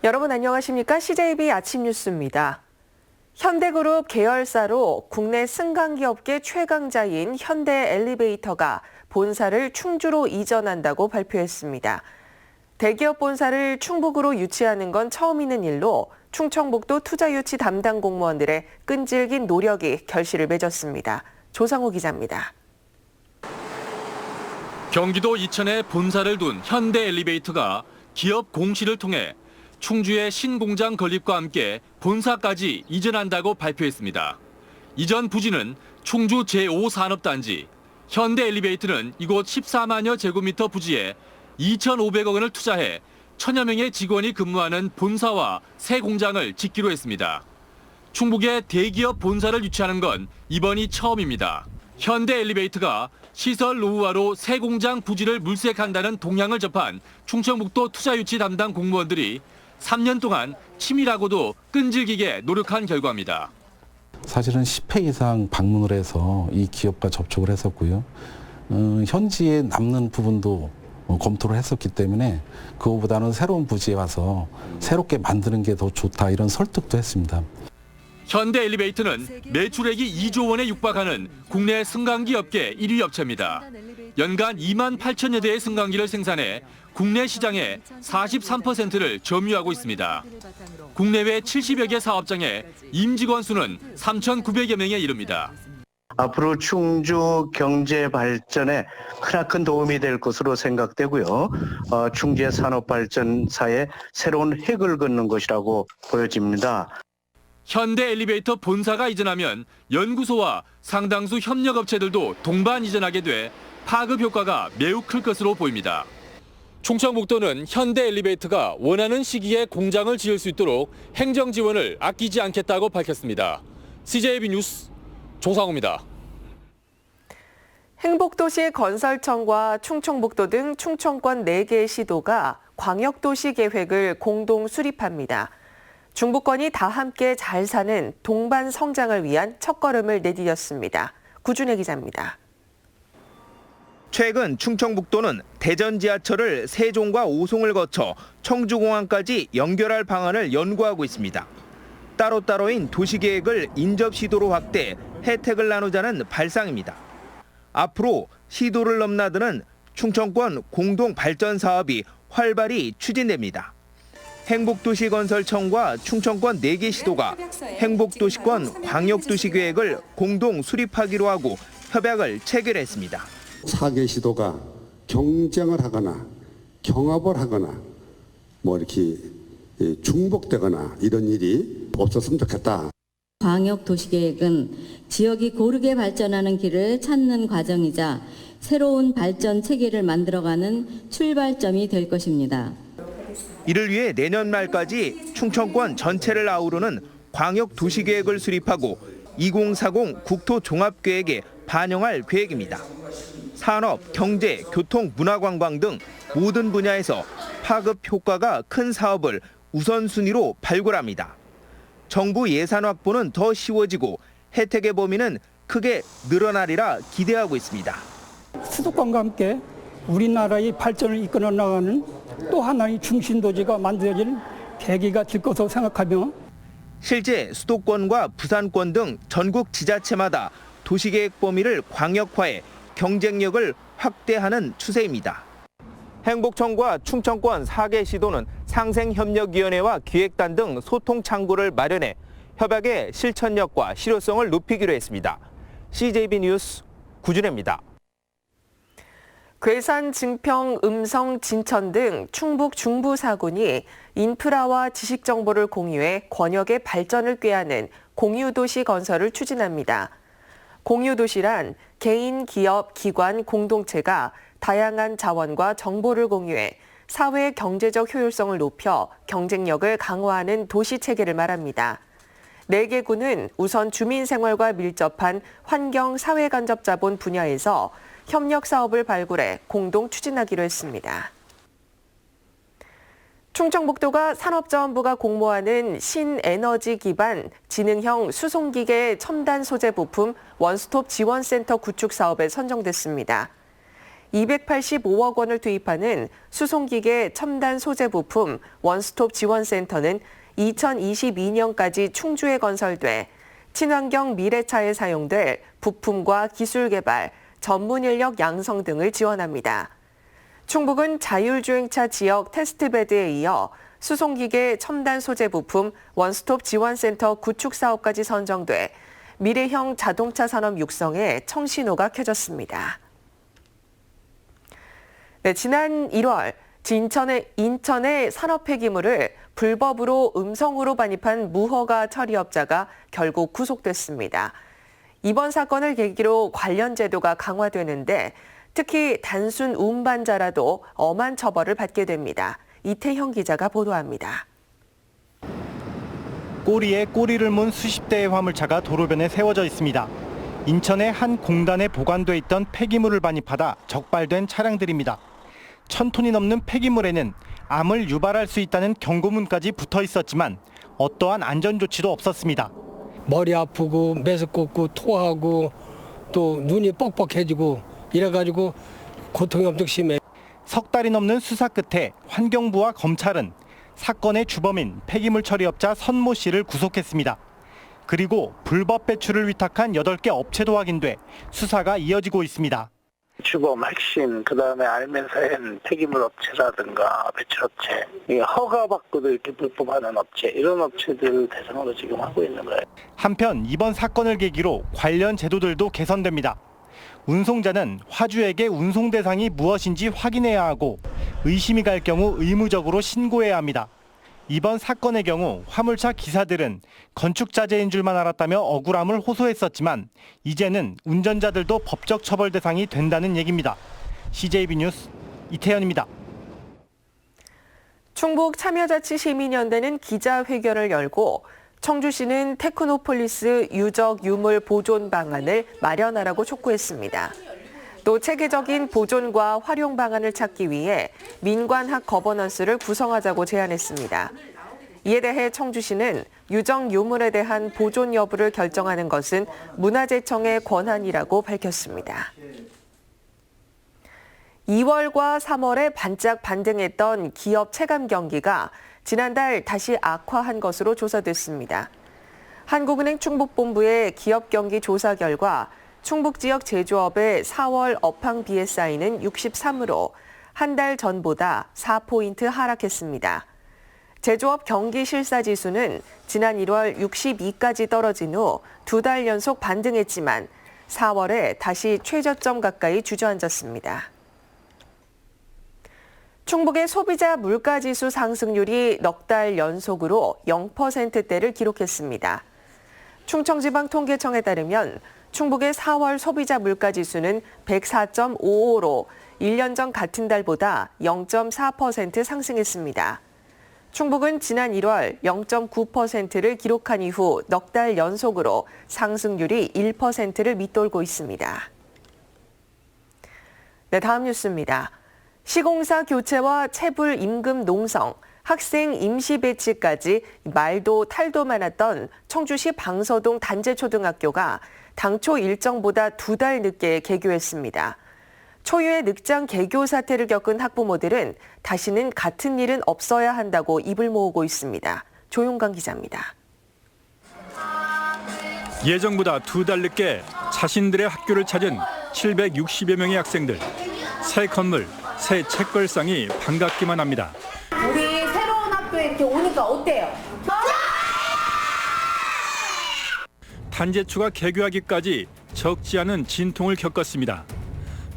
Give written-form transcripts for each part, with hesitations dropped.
여러분 안녕하십니까? CJB 아침 뉴스입니다. 현대그룹 계열사로 국내 승강기업계 최강자인 현대엘리베이터가 본사를 충주로 이전한다고 발표했습니다. 대기업 본사를 충북으로 유치하는 건 처음 있는 일로 충청북도 투자유치 담당 공무원들의 끈질긴 노력이 결실을 맺었습니다. 조상호 기자입니다. 경기도 이천에 본사를 둔 현대엘리베이터가 기업 공시를 통해 충주의 신공장 건립과 함께 본사까지 이전한다고 발표했습니다. 이전 부지는 충주 제5산업단지, 현대엘리베이터는 이곳 14만여 제곱미터 부지에 2,500억 원을 투자해 1,000여 명의 직원이 근무하는 본사와 새 공장을 짓기로 했습니다. 충북에 대기업 본사를 유치하는 건 이번이 처음입니다. 현대엘리베이터가 시설 노후화로 새 공장 부지를 물색한다는 동향을 접한 충청북도 투자유치 담당 공무원들이 3년 동안 치밀하고도 끈질기게 노력한 결과입니다. 사실은 10회 이상 방문을 해서 이 기업과 접촉을 했었고요. 현지에 남는 부분도 검토를 했었기 때문에 그거보다는 새로운 부지에 와서 새롭게 만드는 게 더 좋다 이런 설득도 했습니다. 현대엘리베이터는 매출액이 2조 원에 육박하는 국내 승강기 업계 1위 업체입니다. 연간 2만 8천여 대의 승강기를 생산해 국내 시장의 43%를 점유하고 있습니다. 국내외 70여 개 사업장에 임직원 수는 3,900여 명에 이릅니다. 앞으로 충주 경제 발전에 크나큰 도움이 될 것으로 생각되고요. 충주의 산업 발전사에 새로운 획을 긋는 것이라고 보여집니다. 현대엘리베이터 본사가 이전하면 연구소와 상당수 협력업체들도 동반 이전하게 돼 파급 효과가 매우 클 것으로 보입니다. 충청북도는 현대엘리베이터가 원하는 시기에 공장을 지을 수 있도록 행정 지원을 아끼지 않겠다고 밝혔습니다. CJB 뉴스 조상호입니다. 행복도시 건설청과 충청북도 등 충청권 4개 시도가 광역도시 계획을 공동 수립합니다. 중부권이 다 함께 잘 사는 동반 성장을 위한 첫걸음을 내디뎠습니다. 구준혜 기자입니다. 최근 충청북도는 대전 지하철을 세종과 오송을 거쳐 청주공항까지 연결할 방안을 연구하고 있습니다. 따로따로인 도시계획을 인접시도로 확대, 혜택을 나누자는 발상입니다. 앞으로 시도를 넘나드는 충청권 공동발전사업이 활발히 추진됩니다. 행복도시건설청과 충청권 4개 시도가 행복도시권 광역도시계획을 공동 수립하기로 하고 협약을 체결했습니다. 4개 시도가 경쟁을 하거나 경합을 하거나 이렇게 중복되거나 이런 일이 없었으면 좋겠다. 광역도시계획은 지역이 고르게 발전하는 길을 찾는 과정이자 새로운 발전 체계를 만들어가는 출발점이 될 것입니다. 이를 위해 내년 말까지 충청권 전체를 아우르는 광역도시계획을 수립하고 2040 국토종합계획에 반영할 계획입니다. 산업, 경제, 교통, 문화관광 등 모든 분야에서 파급 효과가 큰 사업을 우선순위로 발굴합니다. 정부 예산 확보는 더 쉬워지고 혜택의 범위는 크게 늘어나리라 기대하고 있습니다. 수도권과 함께 우리나라의 발전을 이끌어 나가는 또 하나의 중심도시가 만들어질 계기가 될 것으로 생각하며 실제 수도권과 부산권 등 전국 지자체마다 도시계획 범위를 광역화해 경쟁력을 확대하는 추세입니다. 행복청과 충청권 4개 시도는 상생협력위원회와 기획단 등 소통 창구를 마련해 협약의 실천력과 실효성을 높이기로 했습니다. CJB 뉴스 구준혜입니다. 괴산, 증평, 음성, 진천 등 충북 중부 4군이 인프라와 지식 정보를 공유해 권역의 발전을 꾀하는 공유도시 건설을 추진합니다. 공유도시란 개인, 기업, 기관, 공동체가 다양한 자원과 정보를 공유해 사회 경제적 효율성을 높여 경쟁력을 강화하는 도시 체계를 말합니다. 4개 군은 우선 주민 생활과 밀접한 환경 사회 간접 자본 분야에서 협력 사업을 발굴해 공동 추진하기로 했습니다. 충청북도가 산업자원부가 공모하는 신에너지 기반 지능형 수송기계 첨단 소재 부품 원스톱 지원센터 구축 사업에 선정됐습니다. 285억 원을 투입하는 수송기계 첨단 소재 부품 원스톱 지원센터는 2022년까지 충주에 건설돼 친환경 미래차에 사용될 부품과 기술 개발, 전문 인력 양성 등을 지원합니다. 충북은 자율주행차 지역 테스트베드에 이어 수송기계 첨단 소재 부품 원스톱 지원센터 구축 사업까지 선정돼 미래형 자동차 산업 육성에 청신호가 켜졌습니다. 네, 지난 1월 인천의 산업 폐기물을 불법으로 음성으로 반입한 무허가 처리업자가 결국 구속됐습니다. 이번 사건을 계기로 관련 제도가 강화되는데 특히 단순 운반자라도 엄한 처벌을 받게 됩니다. 이태형 기자가 보도합니다. 꼬리에 꼬리를 문 수십 대의 화물차가 도로변에 세워져 있습니다. 인천의 한 공단에 보관돼 있던 폐기물을 반입하다 적발된 차량들입니다. 1,000톤이 넘는 폐기물에는 암을 유발할 수 있다는 경고문까지 붙어 있었지만 어떠한 안전 조치도 없었습니다. 머리 아프고 메스껍고 토하고 또 눈이 뻑뻑해지고 이래가지고 고통이 엄청 심해. 석 달이 넘는 수사 끝에 환경부와 검찰은 사건의 주범인 폐기물 처리업자 선모 씨를 구속했습니다. 그리고 불법 배출을 위탁한 8개 업체도 확인돼 수사가 이어지고 있습니다. 주범 핵심, 그다음에 알면서 한 폐기물 업체라든가 배출업체, 허가받고도 이렇게 불법하는 업체, 이런 업체들 대상으로 지금 하고 있는 거예요. 한편 이번 사건을 계기로 관련 제도들도 개선됩니다. 운송자는 화주에게 운송 대상이 무엇인지 확인해야 하고 의심이 갈 경우 의무적으로 신고해야 합니다. 이번 사건의 경우 화물차 기사들은 건축자재인 줄만 알았다며 억울함을 호소했었지만 이제는 운전자들도 법적 처벌 대상이 된다는 얘기입니다. CJB 뉴스 이태현입니다. 충북 참여자치시민연대는 기자회견을 열고 청주시는 테크노폴리스 유적 유물 보존 방안을 마련하라고 촉구했습니다. 또 체계적인 보존과 활용 방안을 찾기 위해 민관학 거버넌스를 구성하자고 제안했습니다. 이에 대해 청주시는 유적 유물에 대한 보존 여부를 결정하는 것은 문화재청의 권한이라고 밝혔습니다. 2월과 3월에 반짝 반등했던 기업 체감 경기가 지난달 다시 악화한 것으로 조사됐습니다. 한국은행 충북본부의 기업 경기 조사 결과 충북 지역 제조업의 4월 업황 BSI는 63으로 한 달 전보다 4포인트 하락했습니다. 제조업 경기 실사 지수는 지난 1월 62까지 떨어진 후 2달 연속 반등했지만 4월에 다시 최저점 가까이 주저앉았습니다. 충북의 소비자 물가지수 상승률이 넉 달 연속으로 0%대를 기록했습니다. 충청지방통계청에 따르면 충북의 4월 소비자 물가지수는 104.55로 1년 전 같은 달보다 0.4% 상승했습니다. 충북은 지난 1월 0.9%를 기록한 이후 넉 달 연속으로 상승률이 1%를 밑돌고 있습니다. 네, 다음 뉴스입니다. 시공사 교체와 체불 임금 농성, 학생 임시 배치까지 말도 탈도 많았던 청주시 방서동 단재초등학교가 당초 일정보다 2달 늦게 개교했습니다. 초유의 늑장 개교 사태를 겪은 학부모들은 다시는 같은 일은 없어야 한다고 입을 모으고 있습니다. 조용강 기자입니다. 예정보다 2달 늦게 자신들의 학교를 찾은 760여 명의 학생들. 새 건물, 새 책걸상이 반갑기만 합니다. 우리 새로운 학교에 이렇게 오니까 어때요? 단재초가 개교하기까지 적지 않은 진통을 겪었습니다.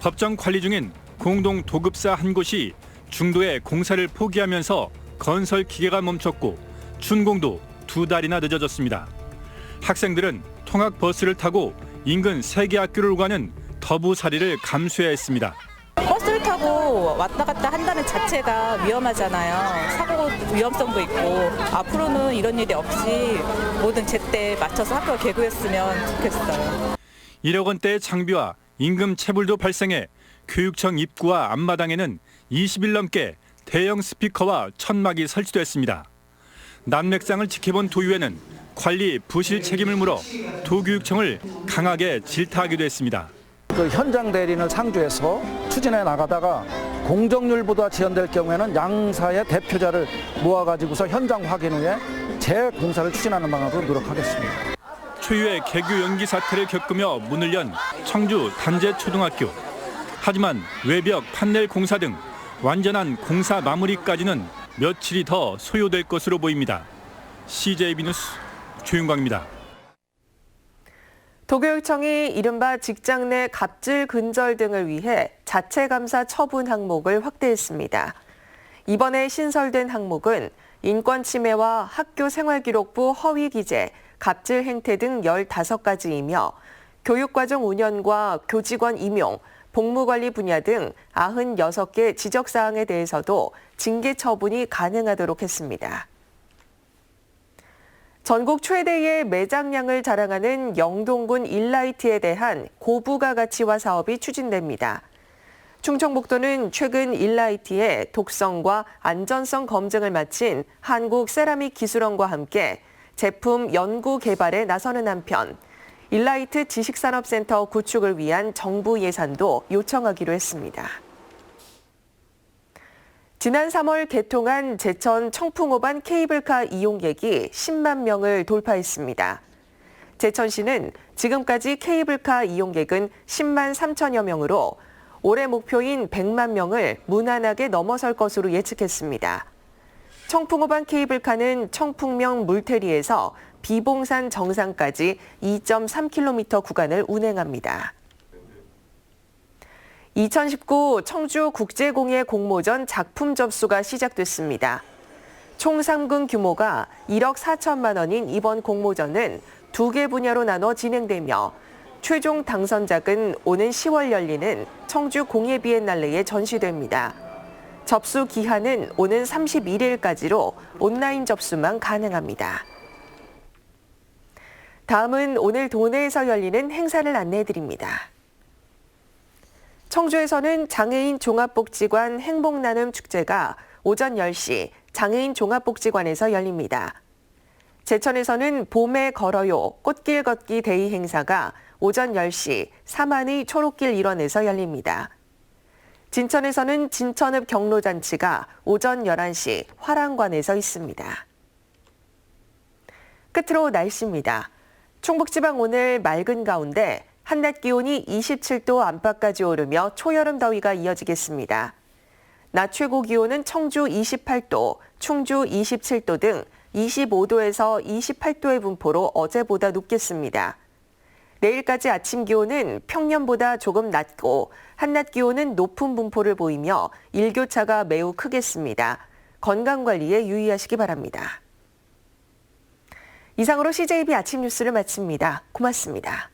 법정 관리 중인 공동 도급사 한 곳이 중도에 공사를 포기하면서 건설 기계가 멈췄고 준공도 2달이나 늦어졌습니다. 학생들은 통학버스를 타고 인근 3개 학교를 오가는 더부살이를 감수해야 했습니다. 버스를 타고 왔다 갔다 한다는 자체가 위험하잖아요. 사고 위험성도 있고 앞으로는 이런 일이 없이 모든 제때 맞춰서 학교가 개교했으면 좋겠어요. 1억 원대의 장비와 임금 체불도 발생해 교육청 입구와 앞마당에는 20일 넘게 대형 스피커와 천막이 설치됐습니다. 남맥상을 지켜본 도의회는 관리 부실 책임을 물어 도교육청을 강하게 질타하기도 했습니다. 그 현장 대리인을 상주해서 추진해 나가다가 공정률보다 지연될 경우에는 양사의 대표자를 모아가지고서 현장 확인 후에 재공사를 추진하는 방안으로 노력하겠습니다. 초유의 개교 연기 사태를 겪으며 문을 연 청주 단재초등학교. 하지만 외벽, 판넬 공사 등 완전한 공사 마무리까지는 며칠이 더 소요될 것으로 보입니다. CJB 뉴스 조윤광입니다. 도교육청이 이른바 직장 내 갑질 근절 등을 위해 자체 감사 처분 항목을 확대했습니다. 이번에 신설된 항목은 인권 침해와 학교 생활기록부 허위 기재, 갑질 행태 등 15가지이며 교육과정 운영과 교직원 임용, 복무관리 분야 등 96개 지적사항에 대해서도 징계 처분이 가능하도록 했습니다. 전국 최대의 매장량을 자랑하는 영동군 일라이트에 대한 고부가 가치화 사업이 추진됩니다. 충청북도는 최근 일라이트의 독성과 안전성 검증을 마친 한국세라믹기술원과 함께 제품 연구 개발에 나서는 한편 일라이트 지식산업센터 구축을 위한 정부 예산도 요청하기로 했습니다. 지난 3월 개통한 제천 청풍호반 케이블카 이용객이 10만 명을 돌파했습니다. 제천시는 지금까지 케이블카 이용객은 10만 3천여 명으로 올해 목표인 100만 명을 무난하게 넘어설 것으로 예측했습니다. 청풍호반 케이블카는 청풍명 물테리에서 비봉산 정상까지 2.3km 구간을 운행합니다. 2019 청주국제공예 공모전 작품 접수가 시작됐습니다. 총 상금 규모가 1억 4천만 원인 이번 공모전은 2개 분야로 나눠 진행되며 최종 당선작은 오는 10월 열리는 청주 공예비엔날레에 전시됩니다. 접수 기한은 오는 31일까지로 온라인 접수만 가능합니다. 다음은 오늘 도내에서 열리는 행사를 안내해드립니다. 청주에서는 장애인 종합복지관 행복나눔 축제가 오전 10시 장애인 종합복지관에서 열립니다. 제천에서는 봄에 걸어요 꽃길 걷기 데이 행사가 오전 10시 사만의 초록길 일원에서 열립니다. 진천에서는 진천읍 경로잔치가 오전 11시 화랑관에서 있습니다. 끝으로 날씨입니다. 충북지방 오늘 맑은 가운데 한낮 기온이 27도 안팎까지 오르며 초여름 더위가 이어지겠습니다. 낮 최고 기온은 청주 28도, 충주 27도 등 25도에서 28도의 분포로 어제보다 높겠습니다. 내일까지 아침 기온은 평년보다 조금 낮고 한낮 기온은 높은 분포를 보이며 일교차가 매우 크겠습니다. 건강관리에 유의하시기 바랍니다. 이상으로 CJB 아침 뉴스를 마칩니다. 고맙습니다.